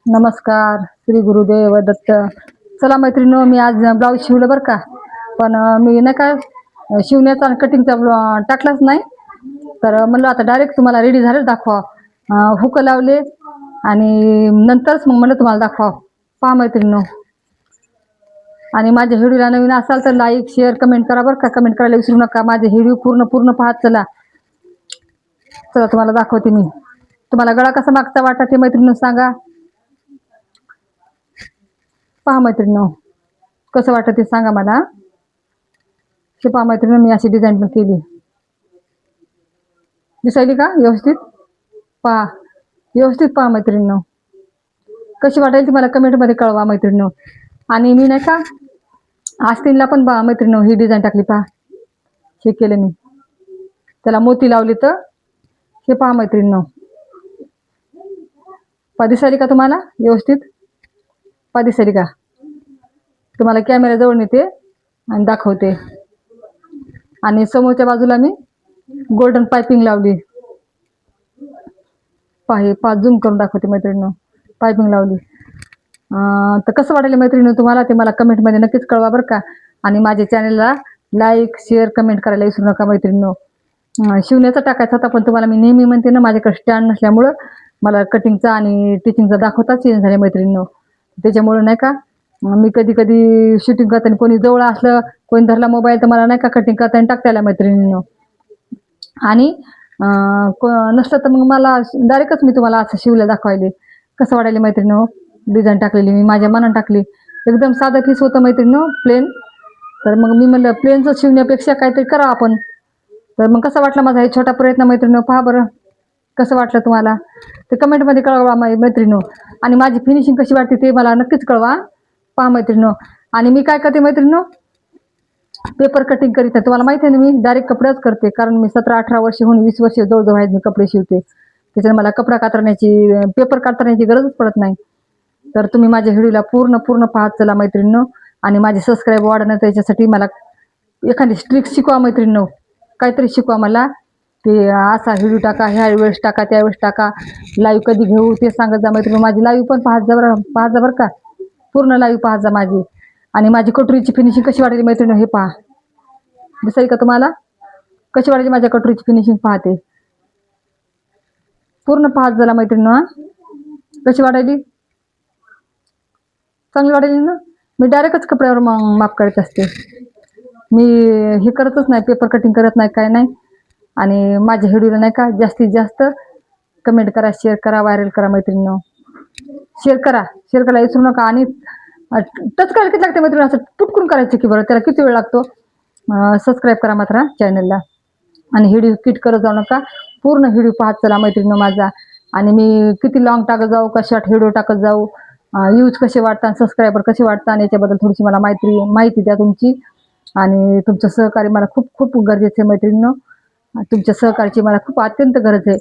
नमस्कार, श्री गुरुदेव दत्त. चला मैत्रिणींनो, मी आज ब्लाऊज शिवलं बरं का. पण मी नाही का शिवण्याचा आणि कटिंगचा टाकलाच नाही. तर म्हणलं आता डायरेक्ट तुम्हाला रेडी झालं दाखवा. हुक लावले आणि नंतरच मग म्हणलं तुम्हाला दाखवा. पहा मैत्रिणींनो, आणि माझ्या व्हिडिओला नवीन असाल तर लाईक शेअर कमेंट करा बरं का. कमेंट करायला विसरू नका. माझे व्हिडिओ पूर्ण पाहत चला. चला तुम्हाला दाखवते मी. तुम्हाला गळा कसा मागचा वाटत ते मैत्रिणींनो सांगा. पहा मैत्रिणींनो, कसं वाटत ते सांगा मला. हे पहा मैत्रिणींनो, मी अशी डिझाईन पण केली. दिसायली का व्यवस्थित? पहा व्यवस्थित, पहा मैत्रिणींनो. कशी वाटेल ती मला कमेंटमध्ये कळवा मैत्रिणींनो. आणि मी नाही का आस्तीनला पण पहा मैत्रिणींनो ही डिझाईन टाकली. पहा हे केलं मी, त्याला मोती लावली. तर हे पहा मैत्रिणींनो, पहा दिसायली का तुम्हाला व्यवस्थित? पहा दिसायली का? तुम्हाला कॅमेरा जवळ नेते आणि दाखवते. आणि समोरच्या बाजूला मी गोल्डन पायपिंग लावली. पहा झूम करून दाखवते मैत्रिणींनो. पायपिंग लावली. तर कसं वाटेल मैत्रिणींनो तुम्हाला ते मला कमेंटमध्ये नक्कीच कळवा बरं का. आणि माझ्या चॅनलला लाईक शेअर कमेंट करायला विसरू नका मैत्रिणींनो. शिवण्याचा टाकायचा होता, पण तुम्हाला मी नेहमी म्हणते ना, माझ्याकडे स्टँड नसल्यामुळं मला कटिंगचा आणि टिचिंगचा दाखवताच चेंज झाले मैत्रिणींनो. त्याच्यामुळं नाही का मी कधी कधी शूटिंग करताना कोणी जवळ असलं, कोणी धरला मोबाईल तर मला नाही का कटिंग करताना टाकता आला मैत्रिणींनो. आणि नसलं तर मग मला डायरेक्टच मी तुम्हाला असं शिवलं दाखवायले. कसं वाटायला मैत्रिणींनो डिझाईन टाकलेली मी माझ्या मनानं टाकली. एकदम साधं पीस होतं मैत्रिणींनो, प्लेन. तर मग मी म्हणलं प्लेनचं शिवण्यापेक्षा काहीतरी करा आपण. तर मग कसा वाटला माझा हे छोटा प्रयत्न मैत्रिणींनो? पहा बरं कसं वाटलं तुम्हाला ते कमेंटमध्ये कळवा मैत्रिणींनो. आणि माझी फिनिशिंग कशी वाटते ते मला नक्कीच कळवा. पहा मैत्रिणींनो. आणि मी काय करते मैत्रिणींनो, पेपर कटिंग करीत नाही. तुम्हाला माहिती आहे ना, मी डायरेक्ट कपड्याच करते. कारण मी 17-18 वर्ष होऊन 20 वर्ष जवळजवळ आहेत मी कपडे शिवते. त्याच्याने मला कपडा कातरण्याची पेपर कातरण्याची गरजच पडत नाही. तर तुम्ही माझ्या व्हिडिओला पूर्ण पाहत चला मैत्रिणींनो. आणि माझे सबस्क्राईब वाढणं त्याच्यासाठी मला एखादी ट्रिक शिकवा मैत्रिणींनो. काहीतरी शिकवा मला की असा व्हिडिओ टाका, ह्या वेळेस टाका, त्यावेळेस टाका, लाईव्ह कधी घेऊ ते सांगत जा मैत्रिणी. माझी लाईव्ह पण पाहत जा बरं का. पूर्ण लाईव्ह पाहत जा माझी. आणि माझी कटोरीची फिनिशिंग कशी वाटली मैत्रिणी हे पहा. दिसेल का तुम्हाला कशी वाटली माझ्या कटोरीची फिनिशिंग? पाहते पूर्ण पाहत झाला मैत्रिणी. कशी वाटायली? चांगली वाटायली ना. मी डायरेक्टच कपड्यावर माप काढत असते. मी हे करतच नाही, पेपर कटिंग करत नाही, काय नाही. आणि माझ्या व्हिडिओला नाही का जास्तीत जास्त कमेंट करा, शेअर करा, व्हायरल करा मैत्रिणींनो. शेअर करायला विसरू नका. आणि टच करायला किती लागते मैत्रिणी? असं पुटकून करायचं की बरं, त्याला किती वेळ लागतो? सबस्क्राईब करा मात्र चॅनलला. आणि व्हिडिओ किट करत जाऊ नका. पूर्ण व्हिडिओ पाहत चला मैत्रिणींनो माझा. आणि मी किती लॉंग टाकत जाऊ का शॉर्ट व्हिडिओ टाकत जाऊ, यूज कसे वाटतात, सबस्क्रायबर कसे वाटतात, आणि याच्याबद्दल थोडीशी मला माहिती द्या तुमची. आणि तुमचं सहकार्य मला खूप गरजेचं आहे मैत्रिणींनो. तुमच्या सहकार्याची मला खूप अत्यंत गरज आहे.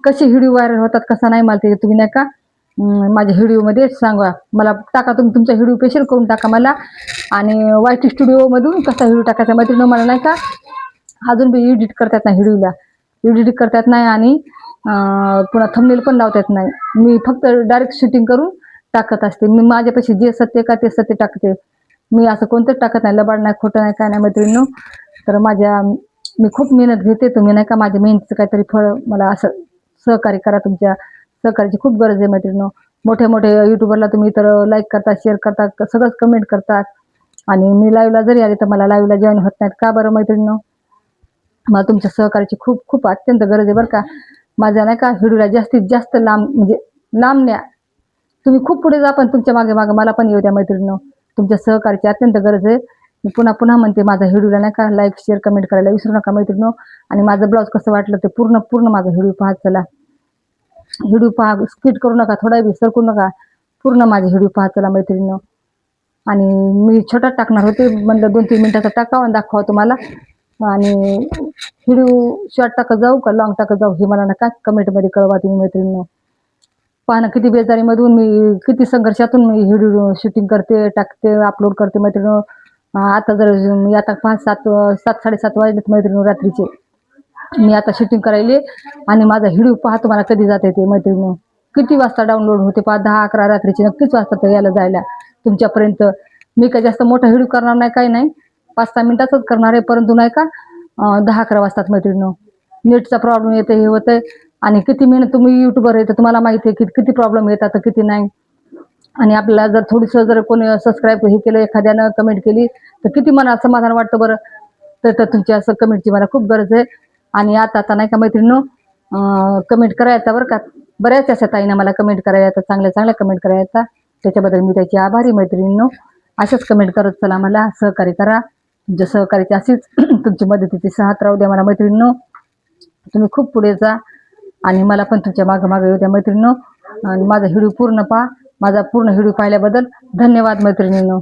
कसे व्हिडिओ व्हायरल होतात कसं नाही मला ते तुम्ही नाही का माझ्या व्हिडिओमध्ये सांगा. मला टाका, तुम्ही तुमचा व्हिडिओ स्पेशल करून टाका मला. आणि YT स्टुडिओमधून कसा व्हिडिओ टाकायचा मैत्रिणींनो मला नाही का अजून बी एडिट करता येत नाही व्हिडिओला. एडिट करता येत नाही आणि पुन्हा थंबनेल पण लावता येत नाही. मी फक्त डायरेक्ट शूटिंग करून टाकत असते. मी माझ्यापाशी जे सत्य का ते सत्य टाकते. मी असं कोणतंच टाकत नाही, लबाड नाही, खोटं नाही, काय नाही मैत्रिणींनो. तर मी खूप मेहनत घेते. तुम्ही नाही का माझ्या मेहनतीचं काहीतरी फळ मला असं सहकार्य करा. तुमच्या सहकार्याची खूप गरज आहे मैत्रिणींनो. मोठ्या युट्यूबरला तुम्ही तर लाईक करता, शेअर करतात, सगळंच कमेंट करतात. आणि मी लाईव्हला जरी आले तर मला लाईव्हला जॉईन होत नाहीत का बरं मैत्रिणींनो? मला तुमच्या सहकार्याची खूप अत्यंत गरज आहे बरं का. माझ्या नाही का व्हिडिओला जास्तीत जास्त लांब न्या. तुम्ही खूप पुढे जा, पण तुमच्या मागे मला पण येऊ द्या मैत्रिणींनो. तुमच्या सहकार्याची अत्यंत गरज आहे. मी पुन्हा म्हणते, माझा व्हिडिओला नाही का लाईक शेअर कमेंट करायला विसरू नका मैत्रिणींनो. आणि माझं ब्लाऊज कसं वाटलं ते पूर्ण माझा व्हिडिओ पाहत चला. व्हिडिओ पहा, स्किट करू नका, थोडा बी सरकू नका. पूर्ण माझे व्हिडिओ पाहत चला मैत्रिणींनो. आणि मी छोटा टाकणार होते, म्हणलं 2-3 मिनिटाचा टाकावा आणि दाखवा तुम्हाला. आणि व्हिडिओ शॉर्ट टाकत जाऊ का लॉंग टाकत जाऊ हे मला नका कमेंटमध्ये कळवा तुम्ही मैत्रिणींनो. पहा किती बेजारीमधून मी, किती संघर्षातून मी व्हिडिओ शूटिंग करते, टाकते, अपलोड करते मैत्रिणींनो. आता जर मी आता 7-7 वाजलेत मैत्रिणींनो रात्रीचे. मी आता शूटिंग करायले आणि माझा व्हिडिओ पहा तुम्हाला कधी जाते ते मैत्रिणींनो. किती वाजता डाउनलोड होते, 5, 10, 11 रात्रीची नक्कीच वाजता यायला जायला तुमच्यापर्यंत. मी काय जास्त मोठा व्हिडिओ करणार नाही, काही नाही, 5-6 मिनिटाचाच करणार आहे, परंतु नाही का 10-11 वाजतात मैत्रिणींनो. नेटचा प्रॉब्लेम येते, हे होतंय. आणि किती मेहनत, तुम्ही युट्यूबर आहे तर तुम्हाला माहिती आहे की किती प्रॉब्लेम येतात किती नाही. आणि आपल्याला जर थोडंसं जर कोणी सबस्क्राईब हे केलं, एखाद्यानं कमेंट केली तर किती मनात समाधान वाटतं बरं. तर तुमच्या असं कमेंटची मला खूप गरज आहे. आणि आता नाही का मैत्रिणींनो, कमेंट करायचा बरं का. बऱ्याच अशा ताईंना मला कमेंट करायचा, चांगल्या चांगल्या कमेंट करायचा, त्याच्याबद्दल मी त्याची आभारी मैत्रिणींनो. अशाच कमेंट करत चला, मला सहकार्य करा. तुमच्या सहकार्याची अशीच तुमची मदतीची साथ राहू द्या मला मैत्रिणींनो. तुम्ही खूप पुढे जा आणि मला पण तुमच्या मागं मागं येऊ द्या मैत्रिणींनो. आणि माझा व्हिडिओ पूर्ण पहा. माझा पूर्ण व्हिडिओ पाहिल्याबद्दल धन्यवाद मैत्रिणींनो.